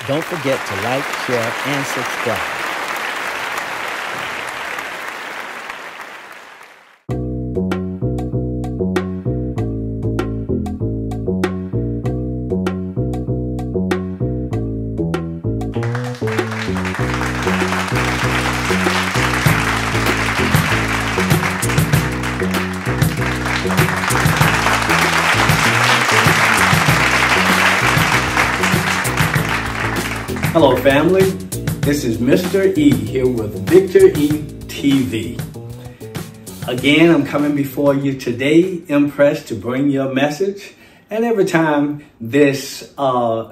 Don't forget to like, share, and subscribe. Hello family, this is Mr. E here with Victor E TV. Again, I'm coming before you today, impressed to bring your message. And every time this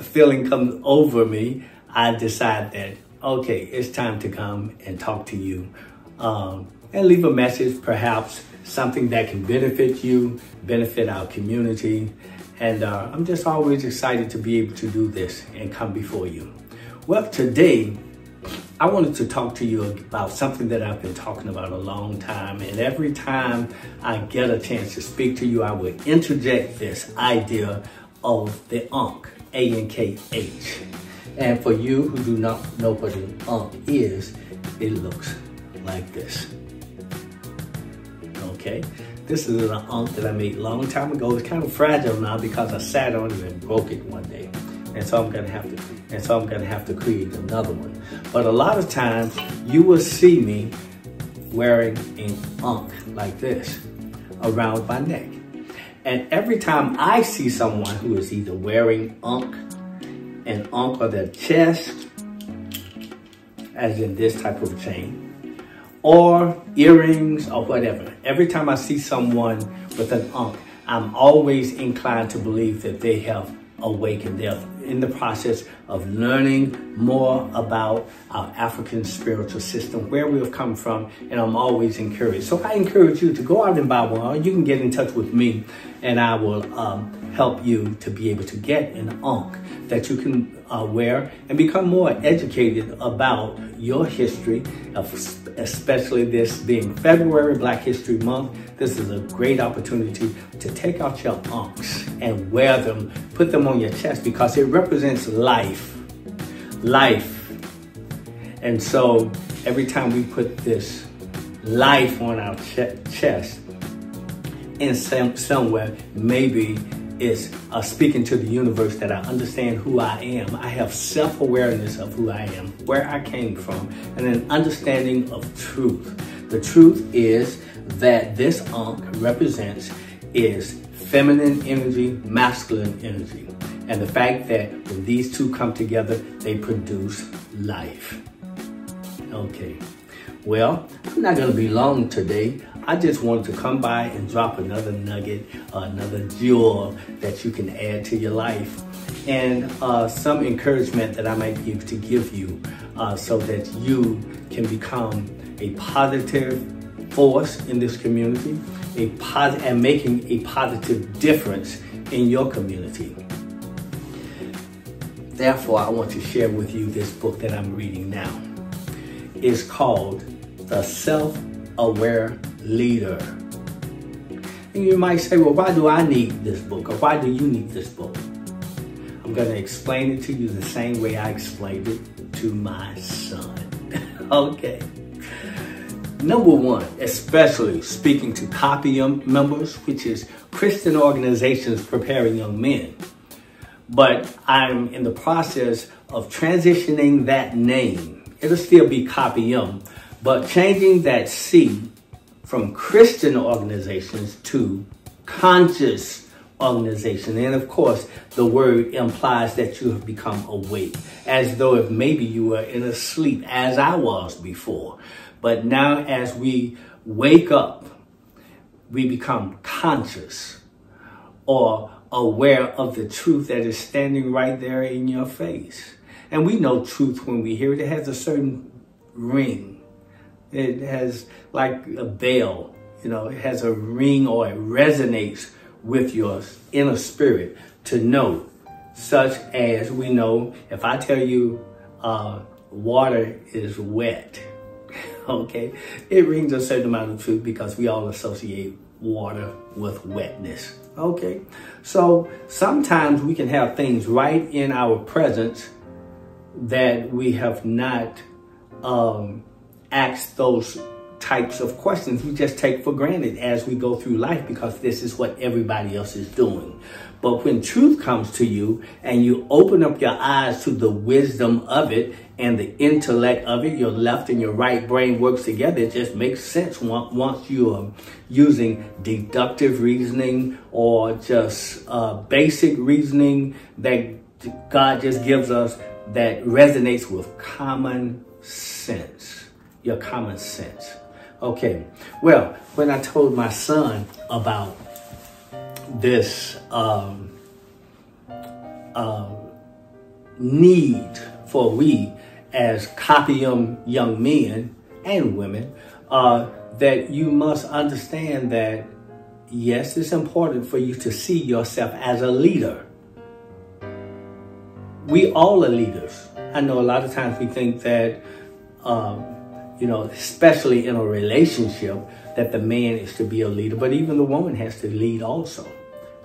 feeling comes over me, I decide that, okay, it's time to come and talk to you and leave a message, perhaps something that can benefit you, benefit our community. And I'm just always excited to be able to do this and come before you. Well, today, I wanted to talk to you about something that I've been talking about a long time. And every time I get a chance to speak to you, I will interject this idea of the Ankh, A-N-K-H. And for you who do not know what an Ankh is, it looks like this. Okay, this is an Ankh that I made a long time ago. It's kind of fragile now because I sat on it and broke it one day. And so I'm gonna have to create another one. But a lot of times you will see me wearing an Ankh like this around my neck. And every time I see someone who is either wearing an Ankh on their chest, as in this type of chain, or earrings or whatever, every time I see someone with an Ankh, I'm always inclined to believe that they have awakened. They're in the process of learning more about our African spiritual system, where we have come from, and I'm always encouraged. So I encourage you to go out and buy one. You can get in touch with me and I will help you to be able to get an Ankh that you can wear and become more educated about your history, especially this being February, Black History Month. This is a great opportunity to take out your Ankhs and wear them, put them on your chest, because it represents life. And so every time we put this life on our chest, in somewhere, maybe it's speaking to the universe that I understand who I am. I have self-awareness of who I am, where I came from, and an understanding of truth. The truth is that this Ankh represents is feminine energy, masculine energy. And the fact that when these two come together, they produce life. Okay, well, I'm not gonna be long today. I just wanted to come by and drop another nugget, another jewel that you can add to your life, and some encouragement that I might be able to give you so that you can become a positive force in this community, and making a positive difference in your community. Therefore, I want to share with you this book that I'm reading now. It's called The Self-Aware Leader. And you might say, well, why do I need this book? Or why do you need this book? I'm going to explain it to you the same way I explained it to my son. Okay. Number one, especially speaking to COPIUM members, which is Christian organizations preparing young men. But I'm in the process of transitioning that name. It'll still be COPIUM, but changing that C from Christian organizations to conscious organization. And of course, the word implies that you have become awake, as though if maybe you were in a sleep, as I was before. But now as we wake up, we become conscious or aware of the truth that is standing right there in your face. And we know truth when we hear it. It has a certain ring. It has like a bell, you know, it has a ring, or it resonates with your inner spirit to know, such as we know if I tell you water is wet, okay, it rings a certain amount of truth because we all associate water with wetness. Okay, so sometimes we can have things right in our presence that we have not asked those types of questions. We just take for granted as we go through life because this is what everybody else is doing. But when truth comes to you and you open up your eyes to the wisdom of it and the intellect of it, your left and your right brain works together. It just makes sense once you are using deductive reasoning or just basic reasoning that God just gives us that resonates with common sense, your common sense. Okay, well, when I told my son about this need for we as Coppium young men and women, that you must understand that, yes, it's important for you to see yourself as a leader. We all are leaders. I know a lot of times we think that, especially in a relationship, that the man is to be a leader, but even the woman has to lead also.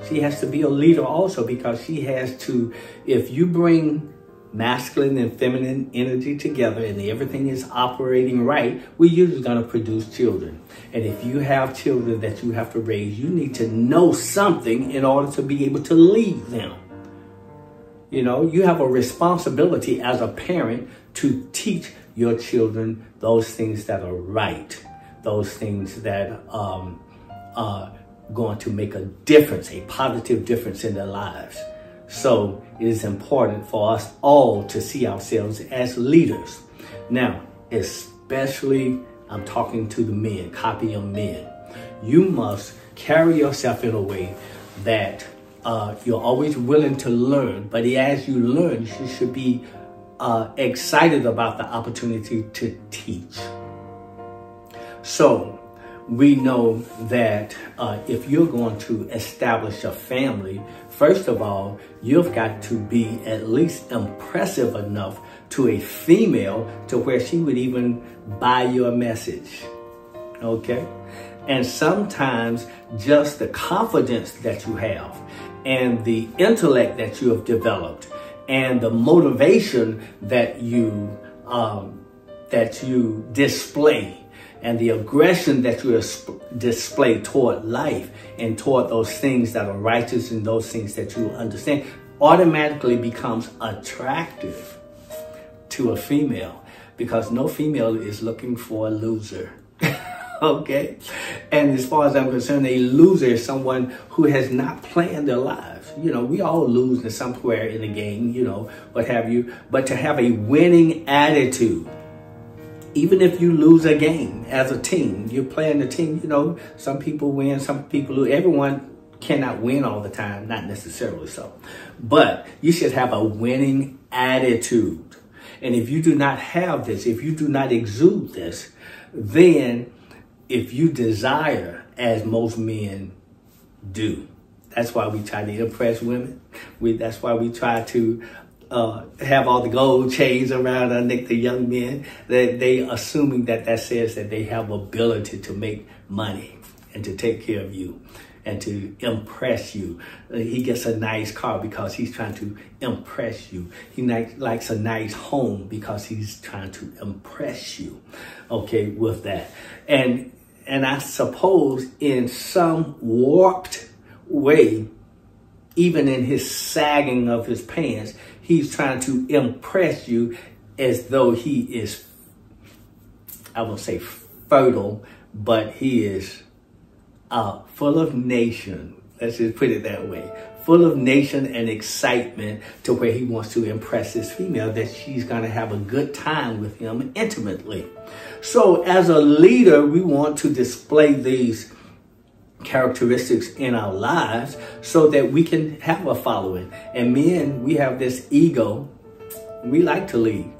She has to be a leader also because she has to, if you bring masculine and feminine energy together and everything is operating right, we're usually going to produce children. And if you have children that you have to raise, you need to know something in order to be able to lead them. You know, you have a responsibility as a parent to teach your children those things that are right, those things that are going to make a difference, a positive difference in their lives. So it is important for us all to see ourselves as leaders. Now, especially I'm talking to the men, Coppium men. You must carry yourself in a way that you're always willing to learn, but as you learn, you should be excited about the opportunity to teach. So we know that if you're going to establish a family, first of all, you've got to be at least impressive enough to a female to where she would even buy your message. Okay? And sometimes just the confidence that you have and the intellect that you have developed and the motivation that you display and the aggression that you display toward life and toward those things that are righteous and those things that you understand automatically becomes attractive to a female, because no female is looking for a loser. Okay? And as far as I'm concerned, a loser is someone who has not planned their lives. You know, we all lose in somewhere in the game, you know, what have you. But to have a winning attitude, even if you lose a game as a team, you're playing the team, you know, some people win, some people lose. Everyone cannot win all the time, not necessarily so. But you should have a winning attitude. And if you do not have this, if you do not exude this, then if you desire, as most men do, that's why we try to impress women. That's why we try to have all the gold chains around our neck, the young men. They assuming that says that they have ability to make money and to take care of you and to impress you. He gets a nice car because he's trying to impress you. He likes a nice home because he's trying to impress you, okay, with that. And I suppose in some warped way, even in his sagging of his pants, he's trying to impress you as though he is, I won't say fertile, but he is full of nation. Let's just put it that way. Full of nation and excitement to where he wants to impress his female that she's going to have a good time with him intimately. So as a leader, we want to display these characteristics in our lives so that we can have a following. And men, we have this ego. We like to lead.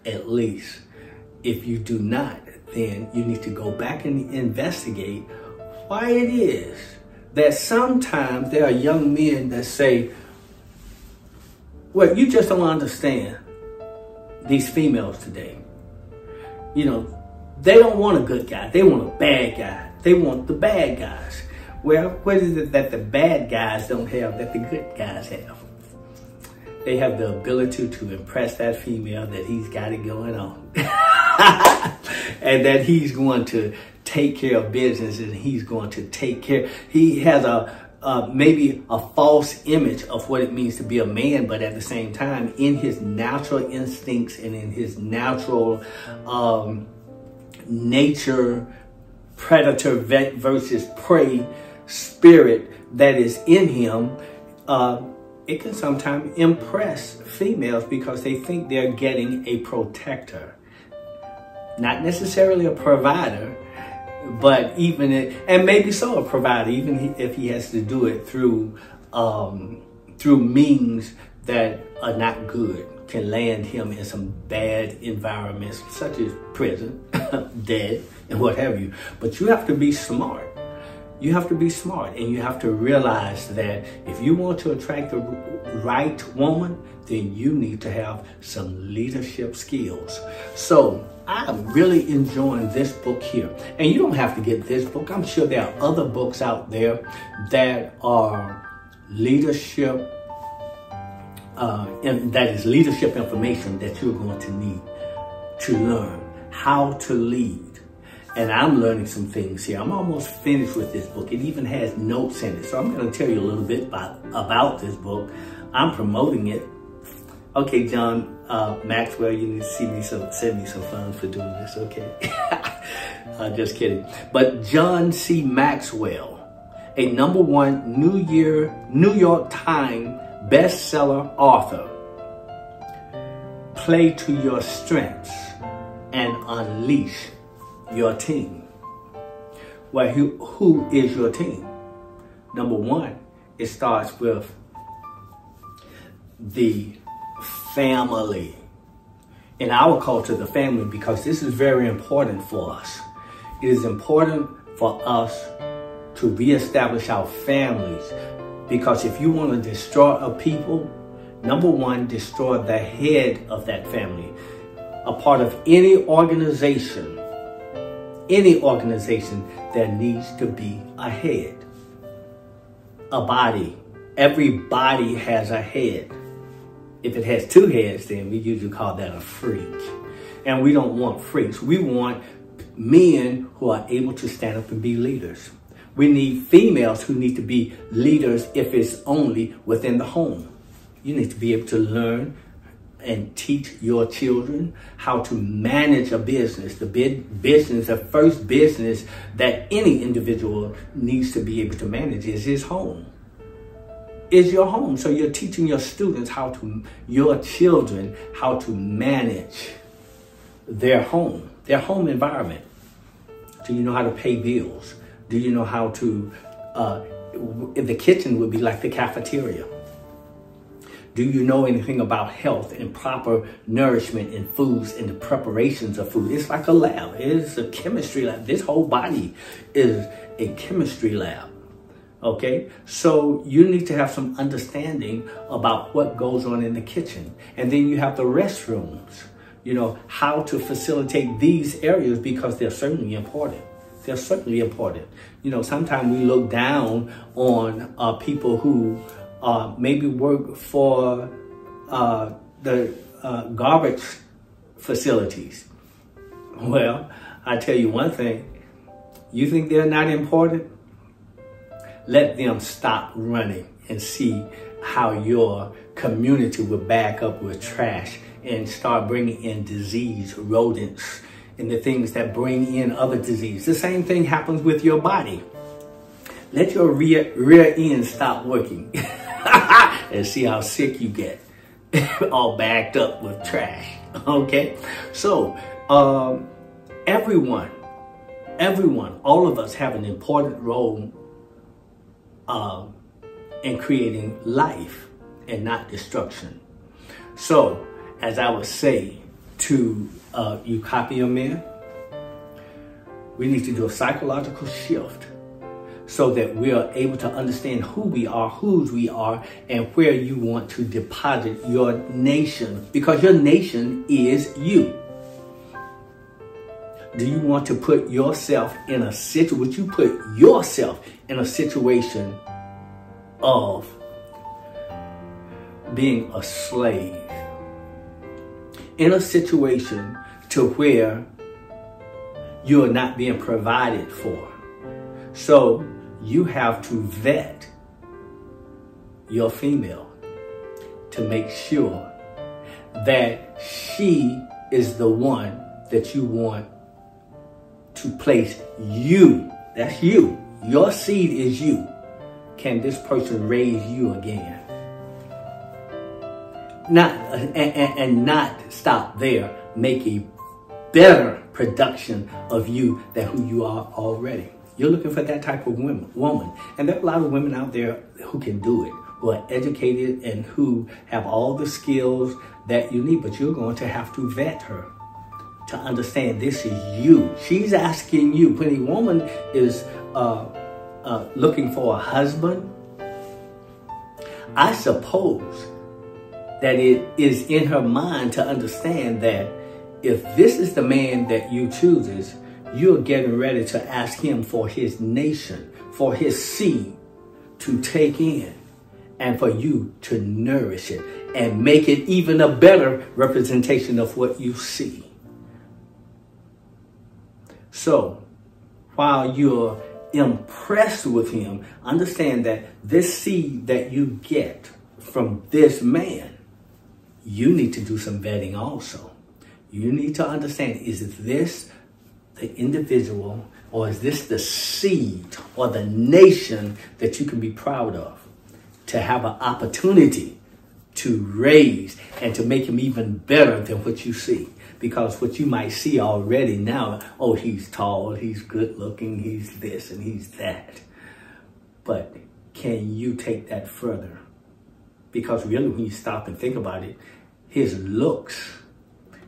At least. If you do not, then you need to go back and investigate why it is that sometimes there are young men that say, well, you just don't understand these females today. You know, they don't want a good guy. They want a bad guy. They want the bad guys. Well, what is it that the bad guys don't have that the good guys have? they have the ability to impress that female that he's got it going on. And that he's going to take care of business, and he's going to take care. He has maybe a false image of what it means to be a man, but at the same time, in his natural instincts and in his natural nature, predator versus prey spirit that is in him, it can sometimes impress females because they think they're getting a protector. Not necessarily a provider, but even and maybe so a provider, even if he has to do it through means that are not good, can land him in some bad environments such as prison, dead, and what have you. But you have to be smart. You have to be smart, and you have to realize that if you want to attract the right woman, then you need to have some leadership skills. So I'm really enjoying this book here. And you don't have to get this book. I'm sure there are other books out there that are leadership, and that is leadership information that you're going to need to learn how to lead. And I'm learning some things here. I'm almost finished with this book. It even has notes in it. So I'm going to tell you a little bit about this book. I'm promoting it. Okay, John Maxwell, you need to send me some funds for doing this, okay? Just kidding. But John C. Maxwell, a #1 New York Times bestseller author. Play to your strengths and unleash your team. Well, who is your team? #1, it starts with the family. In our culture, the family, because this is very important for us. It is important for us to reestablish our families, because if you want to destroy a people, #1, destroy the head of that family. A part of any organization, there needs to be a head, a body. Every body has a head. If it has 2 heads, then we usually call that a freak. And we don't want freaks. We want men who are able to stand up and be leaders. We need females who need to be leaders if it's only within the home. You need to be able to learn and teach your children how to manage a business. The first business that any individual needs to be able to manage is his home. Is your home. So you're teaching your students your children how to manage their home environment. Do you know how to pay bills? Do you know how to, the kitchen would be like the cafeteria. Do you know anything about health and proper nourishment in foods and the preparations of food? It's like a lab. It's a chemistry lab. This whole body is a chemistry lab. Okay, so you need to have some understanding about what goes on in the kitchen. And then you have the restrooms, you know, how to facilitate these areas, because they're certainly important. They're certainly important. You know, sometimes we look down on people who maybe work for the garbage facilities. Well, I tell you one thing, you think they're not important? Let them stop running and see how your community will back up with trash and start bringing in disease, rodents, and the things that bring in other disease. The same thing happens with your body. Let your rear end stop working and see how sick you get, all backed up with trash, okay? So, everyone, all of us have an important role in creating life and not destruction. So, as I would say to you copy men, we need to do a psychological shift so that we are able to understand who we are, whose we are, and where you want to deposit your nation, because your nation is you. Do you want to put yourself in a situation, would you put yourself in a situation of being a slave in a situation to where you are not being provided for. So you have to vet your female to make sure that she is the one that you want to place you. That's you. Your seed is you. Can this person raise you again? Not stop there. Make a better production of you than who you are already. You're looking for that type of woman. And there are a lot of women out there who can do it, who are educated and who have all the skills that you need, but you're going to have to vet her to understand this is you. She's asking you. When a woman is looking for a husband, I suppose that it is in her mind to understand that if this is the man that you chooses, you're getting ready to ask him for his nation, for his seed to take in, and for you to nourish it and make it even a better representation of what you see. So while you're impressed with him, understand that this seed that you get from this man, you need to do some vetting also. You need to understand, is this the individual, or is this the seed or the nation that you can be proud of, to have an opportunity to raise and to make him even better than what you see? Because what you might see already now, oh, he's tall, he's good looking, he's this and he's that. But can you take that further? Because really, when you stop and think about it, his looks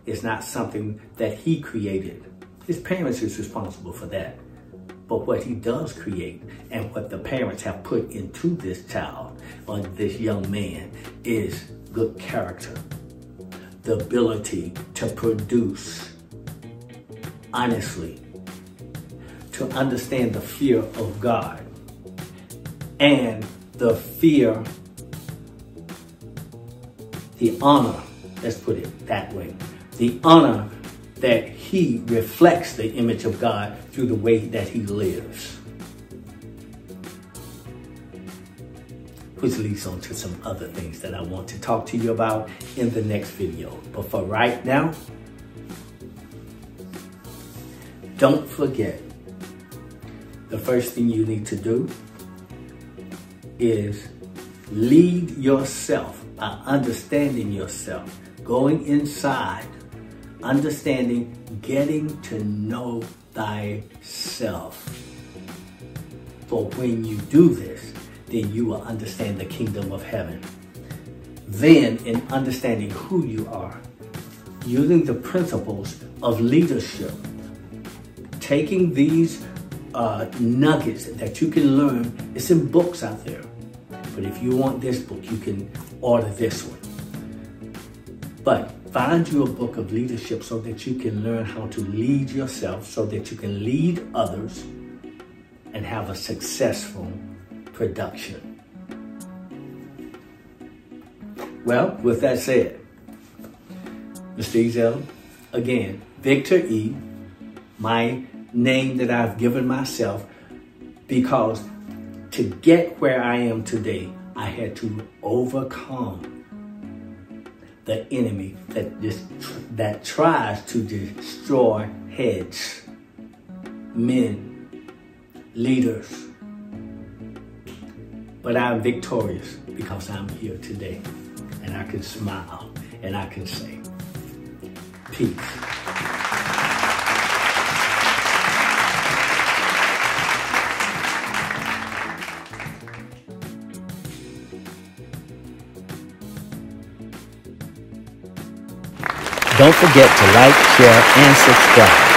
is not something that he created. His parents is responsible for that. But what he does create and what the parents have put into this child or this young man is good character, the ability to produce honestly, to understand the fear of God, and the fear, the honor, let's put it that way, the honor that he reflects the image of God through the way that he lives. Which leads on to some other things that I want to talk to you about in the next video. But for right now, don't forget, the first thing you need to do is lead yourself by understanding yourself, going inside, understanding, getting to know thyself. For when you do this, then you will understand the kingdom of heaven. Then, in understanding who you are, using the principles of leadership, taking these nuggets that you can learn, it's in books out there. But if you want this book, you can order this one. But find you a book of leadership so that you can learn how to lead yourself, so that you can lead others and have a successful production. Well, with that said, Mr. Ezell, again, Victor E, my name that I've given myself, because to get where I am today, I had to overcome the enemy that tries to destroy heads, men, leaders. But I'm victorious because I'm here today, and I can smile and I can say, peace. Don't forget to like, share, and subscribe.